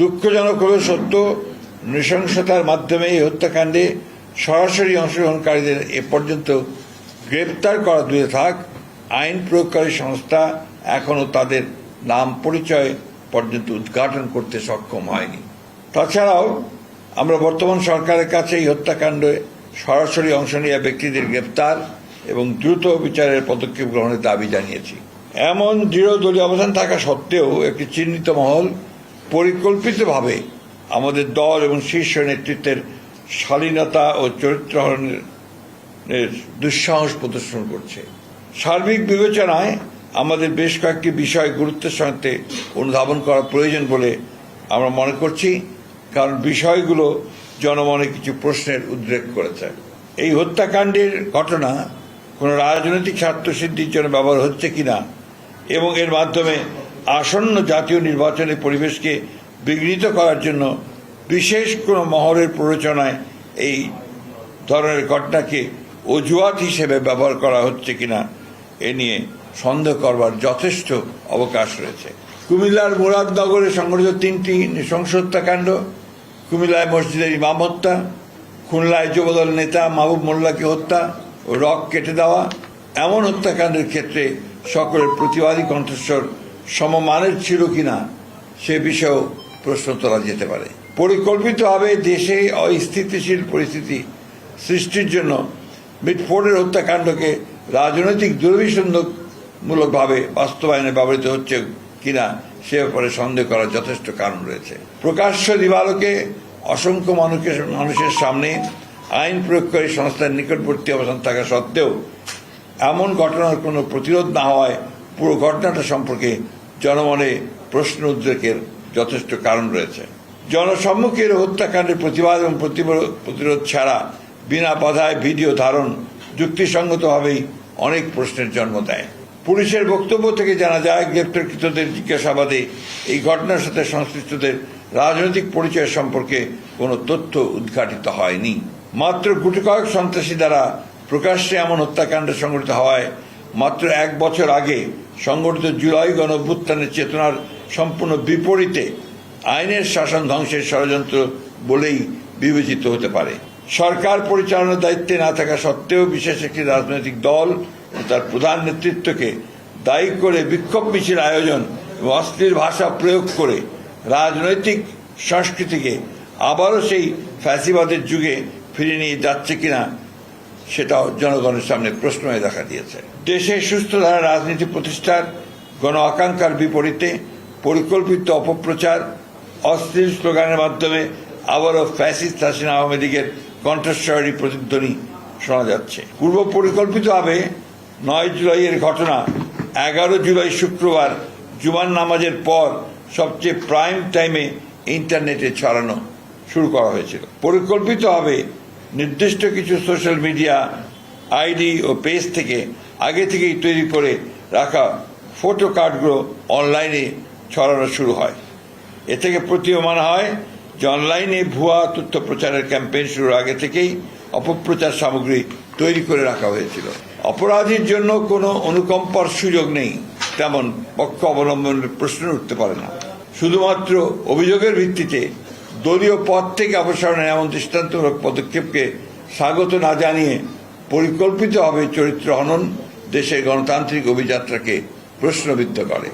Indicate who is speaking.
Speaker 1: দুঃখজনক হল সত্য, নৃশংসতার মাধ্যমে এই হত্যাকাণ্ডে সরাসরি অংশগ্রহণকারীদের এ পর্যন্ত গ্রেপ্তার করা দূরে থাক, আইন প্রয়োগকারী সংস্থা এখনও তাদের নাম পরিচয় পর্যন্ত উদ্ঘাটন করতে সক্ষম হয়নি। তাছাড়াও আমরা বর্তমান সরকারের কাছে এই হত্যাকাণ্ডে সরাসরি অংশ নেওয়া ব্যক্তিদের গ্রেপ্তার এবং দ্রুত বিচারের পদক্ষেপ গ্রহণের দাবি জানিয়েছি। এমন দৃঢ় দলীয় অবস্থান থাকা সত্ত্বেও একটি চিহ্নিত মহল পরিকল্পিতভাবে আমাদের দল এবং শীর্ষ নেতৃত্বের শালীনতা ও চরিত্রহরণের দুঃসাহস প্রদর্শন করছে। সার্বিক বিবেচনায় আমাদের বেশ কয়েকটি বিষয় গুরুত্বের সঙ্গে অনুধাবন করা প্রয়োজন বলে আমরা মনে করছি, কারণ বিষয়গুলো জনমনে কিছু প্রশ্নের উদ্রেক করেছে। এই হত্যাকাণ্ডের ঘটনা কোনো রাজনৈতিক স্বার্থসিদ্ধির জন্য ব্যবহার হচ্ছে কিনা এবং এর মাধ্যমে আসন্ন জাতীয় নির্বাচনের পরিবেশকে বিঘ্নিত করার জন্য বিশেষ কোনো মহলের প্ররোচনায় এই ধরনের ঘটনাকে অজুহাত হিসেবে ব্যবহার করা হচ্ছে কিনা এ নিয়ে সন্দেহ করবার যথেষ্ট অবকাশ রয়েছে। কুমিল্লার মুরাদনগরে সংঘটিত 3টি নৃশংস হত্যাকাণ্ড, কুমিল্লায় মসজিদের ইমাম হত্যা, খুলনায় যুবদল নেতা মাহবুব মোল্লাকে হত্যা ও রক কেটে দেওয়া, এমন হত্যাকাণ্ডের ক্ষেত্রে সকলের প্রতিবাদী কণ্ঠস্বর সমমানের ছিল কিনা সে বিষয়েও প্রশ্ন তোলা যেতে পারে। পরিকল্পিতভাবে দেশে অস্থিতিশীল পরিস্থিতি সৃষ্টির জন্য মিটফোর্ডের হত্যাকাণ্ডকে রাজনৈতিক দুর্বিসন্ধমূলকভাবে বাস্তবায়নে ব্যবহৃত হচ্ছে কিনা সে ব্যাপারে সন্দেহ করার যথেষ্ট কারণ রয়েছে। প্রকাশ্য দিবালোকে অসংখ্য মানুষের সামনে আইন প্রয়োগকারী সংস্থার নিকটবর্তী অবস্থান থাকা সত্ত্বেও এমন ঘটনার কোনো প্রতিরোধ না হওয়ায় পুরো ঘটনাটা সম্পর্কে জনমনে প্রশ্ন উদ্রেকের যথেষ্ট কারণ রয়েছে। জনসম্মুখের হত্যাকাণ্ডের প্রতিবাদ এবং প্রতিরোধ ছাড়া বিনা বাধায় ভিডিও ধারণ যুক্তিসঙ্গতভাবেই অনেক প্রশ্নের জন্ম দেয়। পুলিশের বক্তব্য থেকে জানা যায়, গ্রেপ্তারকৃতদের জিজ্ঞাসাবাদে এই ঘটনার সাথে সংশ্লিষ্টদের রাজনৈতিক পরিচয় সম্পর্কে কোনো তথ্য উদ্ঘাটিত হয়নি। মাত্র গুটি কয়েক সন্ত্রাসী দ্বারা প্রকাশ্যে এমন হত্যাকাণ্ড সংঘটিত হওয়ায় মাত্র 1 বছর আগে সংঘটিত জুলাই গণঅভ্যুত্থানের চেতনার সম্পূর্ণ বিপরীতে আইনের শাসন ধ্বংসের ষড়যন্ত্র বলেই বিবেচিত হতে পারে। সরকার পরিচালনার দায়িত্বে না থাকা সত্ত্বেও বিশেষ একটি রাজনৈতিক দল ও তার প্রধান নেতৃত্বকে দায়ী করে বিক্ষোভ মিছিল আয়োজন এবং অশ্লীল ভাষা প্রয়োগ করে রাজনৈতিক সংস্কৃতিকে আবারও সেই ফ্যাসিবাদের যুগে ফিরিয়ে নিয়ে যাচ্ছে কিনা সেটাও জনগণের সামনে প্রশ্ন হয়ে দেখা দিয়েছে। দেশে সুস্থ ধারা রাজনীতি প্রতিষ্ঠার গণ আকাঙ্ক্ষার বিপরীতে পরিকল্পিত অপপ্রচার, অশ্লীল স্লোগানের মাধ্যমে আবারও ফ্যাসিস্ট হাসিনা আওয়ামী লীগের কণ্ঠস্বরী প্রতিধ্বনি শোনা যাচ্ছে। পূর্ব পরিকল্পিতভাবে 9 জুলাইয়ের ঘটনা 11 জুলাই শুক্রবার জুমার নামাজের পর সবচেয়ে প্রাইম টাইমে ইন্টারনেটে ছড়ানো শুরু করা হয়েছিল। পরিকল্পিতভাবে নির্দিষ্ট কিছু সোশ্যাল মিডিয়া আইডি ও পেজ থেকে আগে থেকেই তৈরি করে রাখা ফটো কার্ডগুলো অনলাইনে ছড়ানো শুরু হয়। এ থেকে প্রতীয়মান হয় যে অনলাইনে ভুয়া তথ্য প্রচারের ক্যাম্পেইন শুরুর আগে থেকেই অপপ্রচার সামগ্রী তৈরি করে রাখা হয়েছিল। অপরাধীর জন্য কোনো অনুকম্পার সুযোগ নেই, তেমন পক্ষ অবলম্বনের প্রশ্ন উঠতে পারে না। শুধুমাত্র অভিযোগের ভিত্তিতে দলীয় পদ থেকে অপসারণের এমন দৃষ্টান্তমূলক পদক্ষেপকে স্বাগত না জানিয়ে পরিকল্পিতভাবে চরিত্র হনন দেশের গণতান্ত্রিক অভিযাত্রাকে প্রশ্নবিদ্ধ করে।